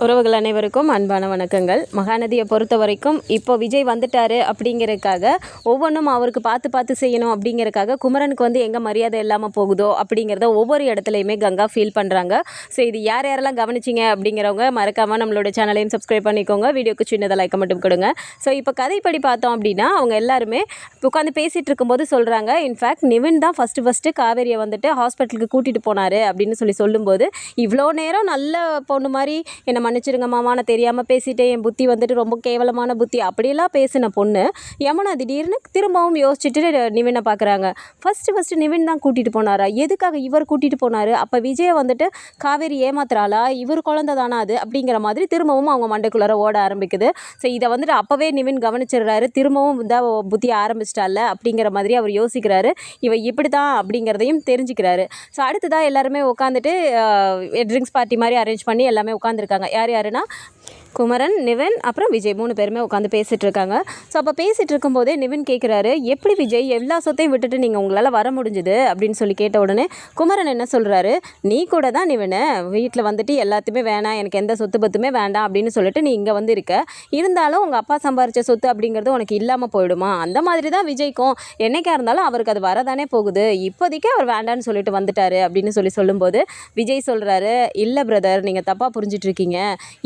உறவுகள் அனைவருக்கும் அன்பான வணக்கங்கள். மகாநதியை பொறுத்த வரைக்கும் இப்போ விஜய் வந்துட்டார் அப்படிங்கிறதுக்காக ஒவ்வொன்றும் அவருக்கு பார்த்து பார்த்து செய்யணும் அப்படிங்கிறதுக்காக குமரனுக்கு வந்து எங்கே மரியாதை இல்லாமல் போகுதோ அப்படிங்கிறத ஒவ்வொரு இடத்துலையுமே கங்கா ஃபீல் பண்ணுறாங்க. ஸோ இது யார் யாரெல்லாம் கவனிச்சிங்க அப்படிங்கிறவங்க மறக்காமல் நம்மளோட சேனலையும் சப்ஸ்கிரைப் பண்ணிக்கோங்க. வீடியோக்கு சின்னதாக லைக் மட்டும் கொடுங்க. ஸோ இப்போ கதைப்படி பார்த்தோம் அப்படின்னா அவங்க எல்லாருமே உட்காந்து பேசிகிட்டு இருக்கும்போது சொல்கிறாங்க, இன்ஃபேக்ட் நிவின் தான் ஃபஸ்ட்டு காவேரியை வந்துட்டு ஹாஸ்பிட்டலுக்கு கூட்டிகிட்டு போனார் அப்படின்னு சொல்லும்போது, இவ்வளோ நேரம் நல்ல பொண்ணு மாதிரி என்னை மன்னிச்சிருங்க மாமா, நான் தெரியாமல் பேசிட்டேன், என் புத்தி வந்துட்டு ரொம்ப கேவலமான புத்தி அப்படியெல்லாம் பேசின பொண்ணு யமுனா திடீர்னு திரும்பவும் யோசிச்சுட்டு நிவினை பார்க்குறாங்க. ஃபஸ்ட்டு நிவின் தான் கூட்டிகிட்டு போனாரா? எதுக்காக இவர் கூட்டிகிட்டு போனார்? அப்போ விஜயை வந்துட்டு காவேரி ஏமாத்துறாளா? இவர் குழந்தை தானா அது அப்படிங்கிற மாதிரி திரும்பவும் அவங்க மண்டைக்குள்ளார ஓட ஆரம்பிக்குது. ஸோ இதை வந்துட்டு அப்போவே நிவின் கவனிச்சிடுறாரு. திரும்பவும் இந்த புத்தியை ஆரம்பிச்சிட்டால அப்படிங்கிற மாதிரி அவர் யோசிக்கிறாரு. இவ இப்படி தான் அப்படிங்கிறதையும் தெரிஞ்சுக்கிறாரு. ஸோ அடுத்ததாக எல்லாருமே உட்காந்துட்டு ட்ரிங்க்ஸ் பார்ட்டி மாதிரி அரேஞ்ச் பண்ணி எல்லாமே உட்காந்துருக்காங்க. யாருன்னா குமரன், நிவின், அப்புறம் விஜய் 3 பேருமே உட்காந்து பேசிகிட்டு இருக்காங்க. ஸோ அப்போ பேசிகிட்டு இருக்கும்போதே நிவின் கேட்குறாரு, எப்படி விஜய் எல்லா சொத்தையும் விட்டுட்டு நீங்கள் உங்களால் வர முடிஞ்சுது அப்படின்னு சொல்லி கேட்ட உடனே குமரன் என்ன சொல்கிறாரு, நீ கூட தான் நிவினை வீட்டில் வந்துட்டு எல்லாத்தையுமே வேணாம், எனக்கு எந்த சொத்து பத்துமே வேண்டாம் அப்படின்னு சொல்லிட்டு நீ இங்கே வந்து இருக்க, இருந்தாலும் உங்கள் அப்பா சம்பாரித்த சொத்து அப்படிங்கிறது உனக்கு இல்லாமல் போயிடுமா? அந்த மாதிரி தான் விஜய்க்கும் என்னைக்காக இருந்தாலும் அவருக்கு அது வரதானே போகுது, இப்போதைக்கு அவர் வேண்டான்னு சொல்லிட்டு வந்துட்டாரு அப்படின்னு சொல்லும்போது விஜய் சொல்கிறாரு, இல்லை பிரதர், நீங்கள் தப்பாக புரிஞ்சிட்ருக்கீங்க,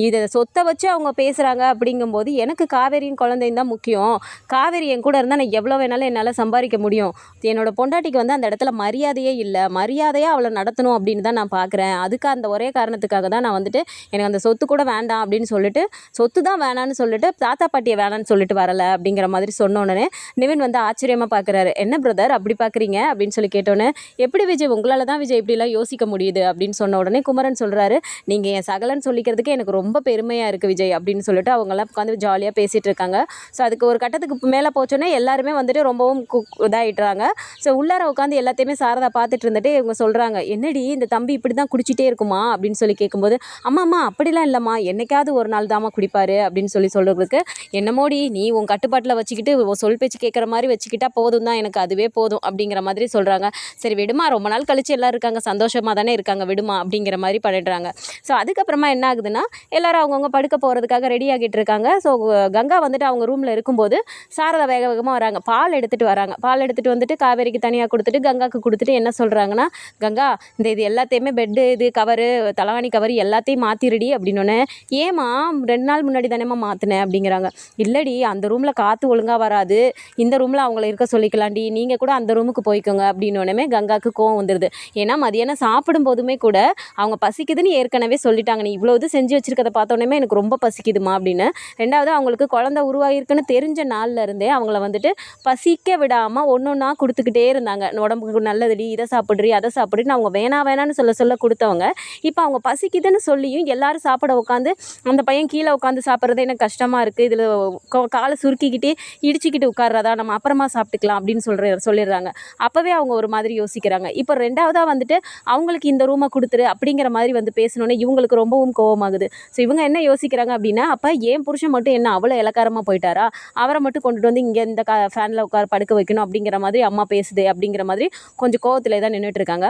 இதை சொத்தை வச்சு அவங்க பேசுகிறாங்க அப்படிங்கும்போது எனக்கு காவேரியின் குழந்தையும் தான் முக்கியம். காவேரி என் கூட இருந்தால் நான் எவ்வளோ வேணாலும் என்னால் சம்பாதிக்க முடியும். என்னோட பொண்டாட்டிக்கு வந்து அந்த இடத்துல மரியாதையே இல்லை, மரியாதையாக அவளை நடத்தணும் அப்படின்னு தான் நான் பார்க்குறேன். அதுக்கு அந்த ஒரே காரணத்துக்காக தான் நான் வந்துட்டு எனக்கு அந்த சொத்து கூட வேண்டாம் அப்படின்னு சொல்லிட்டு, சொத்து தான் வேணான்னு சொல்லிட்டு தாத்தா பாட்டியை வேணான்னு சொல்லிட்டு வரலை அப்படிங்கிற மாதிரி சொன்னோடனே நிவின் வந்து ஆச்சரியமாக பார்க்குறாரு. என்ன பிரதர் அப்படி பார்க்குறீங்க அப்படின்னு சொல்லி கேட்டோன்னே, எப்படி விஜய் உங்களால் தான் விஜய் இப்படிலாம் யோசிக்க முடியுது அப்படின்னு சொன்ன உடனே குமரன் சொல்கிறாரு, நீங்கள் என் சகலன்னு சொல்லிக்கிறதுக்கு எனக்கு ரொம்ப பெருமையாக இருக்குது விஜய் அப்படின்னு சொல்லிட்டு அவங்கெல்லாம் உட்காந்து ஜாலியாக பேசிகிட்டு இருக்காங்க. ஸோ அதுக்கு ஒரு கட்டத்துக்கு மேலே போச்சோன்னே எல்லாருமே வந்துட்டு ரொம்பவும் இதாகிட்டுறாங்க. ஸோ உள்ளார உட்காந்து எல்லாத்தையுமே சாரதா பார்த்துட்டு இருந்துட்டு இவங்க சொல்கிறாங்க, என்னடி இந்த தம்பி இப்படி தான் குடிச்சிட்டே இருக்குமா அப்படின்னு சொல்லி கேட்கும்போது, அம்மா அப்படிலாம் இல்லைம்மா, என்னைக்காவது ஒரு நாள் தாம்மா குடிப்பார் அப்படின்னு சொல்கிறதுக்கு, என்னமோடி நீ உன் கட்டுப்பாட்டில் வச்சுக்கிட்டு சொல் பேச்சு கேட்குற மாதிரி வச்சுக்கிட்டா போதும் தான், எனக்கு அதுவே போதும் அப்படிங்கிற மாதிரி சொல்கிறாங்க. சரி விடுமா, ரொம்ப நாள் கழிச்சு எல்லோரும் இருக்காங்க, சந்தோஷமாக தானே இருக்காங்க, விடுமா அப்படிங்கிற மாதிரி பண்ணிடுறாங்க. ஸோ அதுக்கப்புறமா என்ன ஆகுதுன்னா, எல்லோரும் அவங்கவுங்க படுக்க போகிறதுக்காக ரெடி ஆகிட்டு இருக்காங்க. ஸோ கங்கா வந்துட்டு அவங்க ரூமில் இருக்கும்போது சாரதா வேக வேகமாக வராங்க, பால் எடுத்துகிட்டு வந்துட்டு காவேரிக்கு தனியாக கொடுத்துட்டு கங்காவுக்கு கொடுத்துட்டு என்ன சொல்கிறாங்கன்னா, கங்கா இது எல்லாத்தையுமே பெட்டு இது கவரு தலைவாணி கவர் எல்லாத்தையும் மாற்றிடுடி அப்படின்னோடனே, ஏமா 2 நாள் முன்னாடி தானேம்மா மாற்றினேன் அப்படிங்கிறாங்க. இல்லடி அந்த ரூமில் காற்று ஒழுங்காக வராது, இந்த ரூமில் அவங்கள இருக்க சொல்லிக்கலாண்டி, நீங்கள் கூட அந்த ரூமுக்கு போய்க்கோங்க அப்படின்னோடனே கங்காவுக்கு கோவம் வந்துடுது. ஏன்னா மதியானம் சாப்பிடும் போதுமே கூட அவங்க பசிக்குதுன்னு ஏற்கனவே சொல்லிட்டாங்க, நீ இவ்வளோ இது செஞ்சு வச்சுருக்கதை பார்த்தோன்னே எனக்கு ரொம்ப பசிக்குதுமா அப்படின்னு. ரெண்டாவது அவங்களுக்கு குழந்தை உருவாகிருக்குன்னு தெரிஞ்ச நாளில் இருந்தே அவங்கள வந்துட்டு பசிக்க விடாமல் ஒன்றா கொடுத்துக்கிட்டே இருந்தாங்க. உடம்புக்கு நல்லதுடி, இதை சாப்பிட்றி அதை சாப்பிட்றின்னு அவங்க வேணான்னு சொல்ல கொடுத்தவங்க, இப்போ அவங்க பசிக்குதுன்னு சொல்லியும் எல்லாரும் சாப்பிட உட்காந்து அந்த பையன் கீழே உட்காந்து சாப்பிட்றது எனக்கு கஷ்டமாக இருக்குது, இதில் காலை சுருக்கிக்கிட்டே இடிச்சிக்கிட்டு உட்கார்றதா, நம்ம அப்புறமா சாப்பிட்டுக்கலாம் அப்படின்னு சொல்லிடுறாங்க. அப்போவே அவங்க ஒரு மாதிரி யோசிக்கிறாங்க. இப்போ ரெண்டாவதாக வந்துட்டு அவங்களுக்கு இந்த ரூமை கொடுத்துரு அப்படிங்கிற மாதிரி வந்து பேசணுன்னே இவங்களுக்கு ரொம்பவும் கோவமாகுது. ஸோ இவங்க என்ன யோசிக்கிறாங்க அப்படின்னா, அப்போ ஏன் புருஷன் மட்டும் என்ன அவ்வளோ இலக்காரமாக போயிட்டாரா, அவரை மட்டும் கொண்டுட்டு வந்து இங்கே இந்த ஃபேனில் உட்கார படுக்க வைக்கணும் அப்படிங்கிற மாதிரி அம்மா பேசுது அப்படிங்கிற மாதிரி கொஞ்சம் கோவத்தில் தான் நின்றுட்டு இருக்காங்க.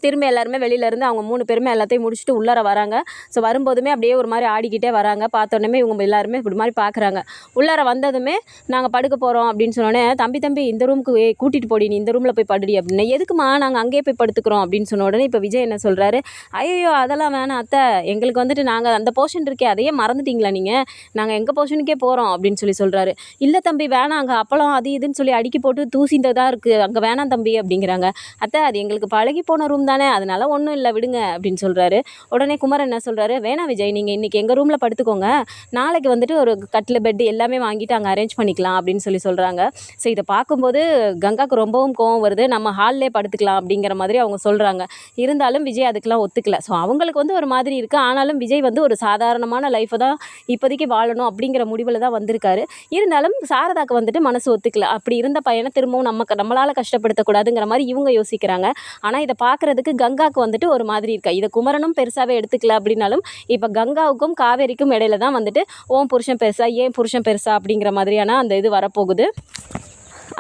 திரும்ப எல்லாருமே வெளியிலேருந்து அவங்க 3 பேருமே எல்லாத்தையும் முடிச்சுட்டு உள்ளார வராங்க. ஸோ வரும்போதுமே அப்படியே ஒரு மாதிரி ஆடிக்கிட்டே வராங்க. பார்த்தோன்னே இவங்க எல்லாருமே இப்படி மாதிரி பார்க்குறாங்க. உள்ளார வந்ததுமே நாங்கள் படுக்க போகிறோம் அப்படின்னு சொன்னோடனே, தம்பி இந்த ரூமுக்கு கூட்டிகிட்டு போடி, நீ இந்த ரூமில் போய் படுடி அப்படின்னு. எதுக்குமா, நாங்கள் அங்கேயே போய் படுத்துக்கிறோம் அப்படின்னு சொன்ன உடனே இப்போ விஜய் என்ன சொல்கிறாரு, ஐயோ அதெல்லாம் வேணாம் அத்தை, எங்களுக்கு வந்துட்டு நாங்கள் அந்த போர்ஷன் இருக்கே அதையே மறந்துட்டீங்களா நீங்கள், நாங்கள் எங்கள் போர்ஷனுக்கே போகிறோம் அப்படின்னு சொல்கிறாரு. இல்லை தம்பி வேணாம், அங்கே அப்பளம் அது இதுன்னு சொல்லி அடுக்கி போட்டு தூசிந்ததாக இருக்குது, அங்கே வேணாம் தம்பி அப்படிங்கிறாங்க. அத்தை அது எங்களுக்கு பழகி போன ரூம் தானே, அதனால ஒன்றும் இல்லை விடுங்க அப்படின்னு சொல்கிறாரு. உடனே குமரன் என்ன சொல்கிறாரு, வேணாம் விஜய், நீங்கள் இன்றைக்கி எங்கள் ரூமில் படுத்துக்கோங்க, நாளைக்கு வந்துட்டு ஒரு கட்டில் பெட்டு எல்லாமே வாங்கிட்டு அங்கே அரேஞ்ச் பண்ணிக்கலாம் அப்படின்னு சொல்கிறாங்க. ஸோ இதை பார்க்கும்போது கங்காவுக்கு ரொம்பவும் கோவம் வருது. நம்ம ஹால்லே படுத்துக்கலாம் அப்படிங்கிற மாதிரி அவங்க சொல்கிறாங்க. இருந்தாலும் விஜய் அதுக்கெலாம் ஒத்துக்கல. ஸோ அவங்களுக்கு வந்து ஒரு மாதிரி இருக்குது. ஆனாலும் விஜய் வந்து ஒரு சாதாரணமான லைஃப்பை தான் இப்போதைக்கு வாழணும் அப்படிங்கிற முடிவில் தான் வந்திருக்காரு. இருந்தாலும் சாரதாக்கு வந்துட்டு மனசு ஒத்துக்கல. அப்படி இருந்த பையனை திரும்பவும் நம்மளால் கஷ்டப்படுத்தக்கூடாதுங்கிற மாதிரி இவங்க யோசிக்கிறாங்க. ஆனால் இதை பார்க்குறதுக்கு கங்காவுக்கு வந்துட்டு ஒரு மாதிரி இருக்கா. இதை குமரனும் பெருசாகவே எடுத்துக்கல அப்படின்னாலும் இப்போ கங்காவுக்கும் காவேரிக்கும் இடையில தான் வந்துட்டு ஓம் புருஷன் பெருசா ஏன் புருஷன் பெருசா அப்படிங்கிற மாதிரியான அந்த இது வரப்போகுது.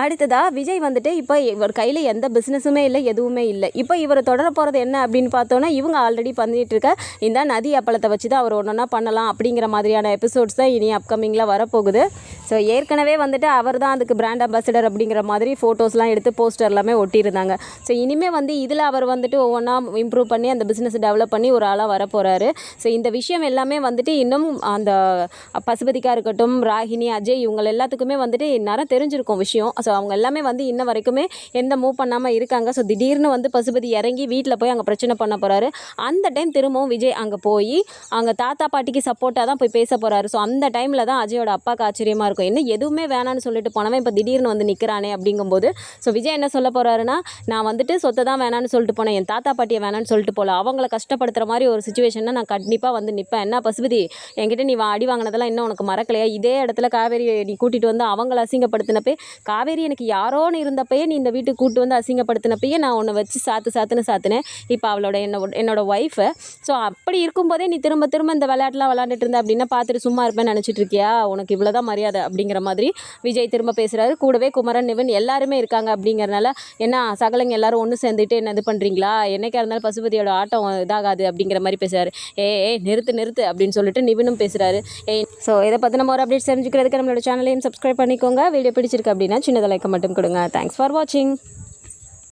அடுத்ததாக விஜய் வந்துட்டு இப்போ இவர் கையில் எந்த பிஸ்னஸுமே இல்லை, எதுவுமே இல்லை. இப்போ இவர் தொடர போகிறது என்ன அப்படின்னு பார்த்தோன்னா, இவங்க ஆல்ரெடி பண்ணிகிட்டு இருக்க இந்த நதி அப்பளத்தை வச்சு தான் அவர் ஒன்றா பண்ணலாம் அப்படிங்கிற மாதிரியான எபிசோட்ஸ் தான் இனி அப்கமிங்கில் வரப்போகுது. ஸோ ஏற்கனவே வந்துட்டு அவர் தான் அதுக்கு பிராண்ட் அம்பாசிடர் அப்படிங்கிற மாதிரி ஃபோட்டோஸ்லாம் எடுத்து போஸ்டர் எல்லாமே ஒட்டியிருந்தாங்க. ஸோ இனிமேல் வந்து இதில் அவர் வந்துட்டு ஒவ்வொன்றா இம்ப்ரூவ் பண்ணி அந்த பிஸ்னஸ் டெவலப் பண்ணி ஒரு ஆளாக வரப்போகிறாரு. ஸோ இந்த விஷயம் எல்லாமே வந்துட்டு இன்னும் அந்த பசுபதிக்காக இருக்கட்டும், ராகினி, அஜய் இவங்க எல்லாத்துக்குமே வந்துட்டு நேரம் தெரிஞ்சிருக்கும் விஷயம். ஸோ அவங்க எல்லாமே வந்து இன்ன வரைக்குமே எந்த மூவ் பண்ணாமல் இருக்காங்க. ஸோ திடீர்னு வந்து பசுபதி இறங்கி வீட்டில் போய் அங்கே பிரச்சனை பண்ண போகிறாரு. அந்த டைம் திரும்பவும் விஜய் அங்கே போய் அங்கே தாத்தா பாட்டிக்கு சப்போர்ட்டாக தான் போய் பேச போகிறாரு. ஸோ அந்த டைமில் தான் அஜயோட அப்பாவுக்கு ஆச்சரியமாக இருக்கும், என்ன எதுவுமே வேணான்னு சொல்லிட்டு போனவன் இப்போ திடீர்னு வந்து நிற்கிறானே அப்படிங்கும்போது. ஸோ விஜய் என்ன சொல்ல போகிறாருன்னா, நான் வந்துட்டு சொத்தை தான் வேணான்னு சொல்லிட்டு போனேன், என் தாத்தா பாட்டியை வேணான்னு சொல்லிட்டு போகல, அவங்கள கஷ்டப்படுத்துகிற மாதிரி ஒரு சுச்சுவேஷனை நான் கண்டிப்பாக வந்து நிற்பேன். என்ன பசுபதி, என்கிட்ட நீ அடி வாங்கினதெல்லாம் இன்னும் உனக்கு மறக்கலையா? இதே இடத்துல காவேரி நீ கூட்டிகிட்டு வந்து அவங்கள அசிங்கப்படுத்தினப்பே, காவேரி எனக்கு யாரோன்னு இருந்தப்பயே நீ இந்த வீட்டுக்கு கூட்டு வந்து அசிங்கப்படுத்தினப்பயே நான் உன்னை வச்சு சாத்துனேன். இப்போ அவளோட என்னோட ஒய்ஃபை. ஸோ அப்படி இருக்கும்போதே நீ திரும்ப திரும்ப இந்த விளையாட்டுலாம் விளையாண்டுட்டு இருந்த அப்படின்னா பார்த்துட்டு சும்மா இருப்பேன்னு நினச்சிட்டு இருக்கியா? உனக்கு இவ்வளோதான் மரியாதை அப்படிங்கிற மாதிரி விஜய் திரும்ப பேசுகிறாரு. கூடவே குமரன், நிவின் எல்லாருமே இருக்காங்க அப்படிங்கிறனால, என்ன சகலங்க எல்லாரும் ஒன்று சேர்ந்துட்டு என்ன இது பண்ணுறீங்களா? என்னைக்கா இருந்தாலும் பசுபதியோட ஆட்டம் இதாகாது அப்படிங்கிற மாதிரி பேசுகிறாரு. நிறுத்து அப்படின்னு சொல்லிட்டு நிவினும் பேசுகிறாரு. ஸோ இதை பற்றி நம்ம ஒரு அப்டேட் தெரிஞ்சுக்கிறதுக்கு நம்மளோட சேனலையும் சப்ஸ்கிரைப் பண்ணிக்கோங்க. வீடியோ பிடிச்சிருக்கு அப்படின்னா சின்னதாக லைக் மட்டும் கொடுங்க. தேங்க்ஸ் ஃபார் வாட்சிங்.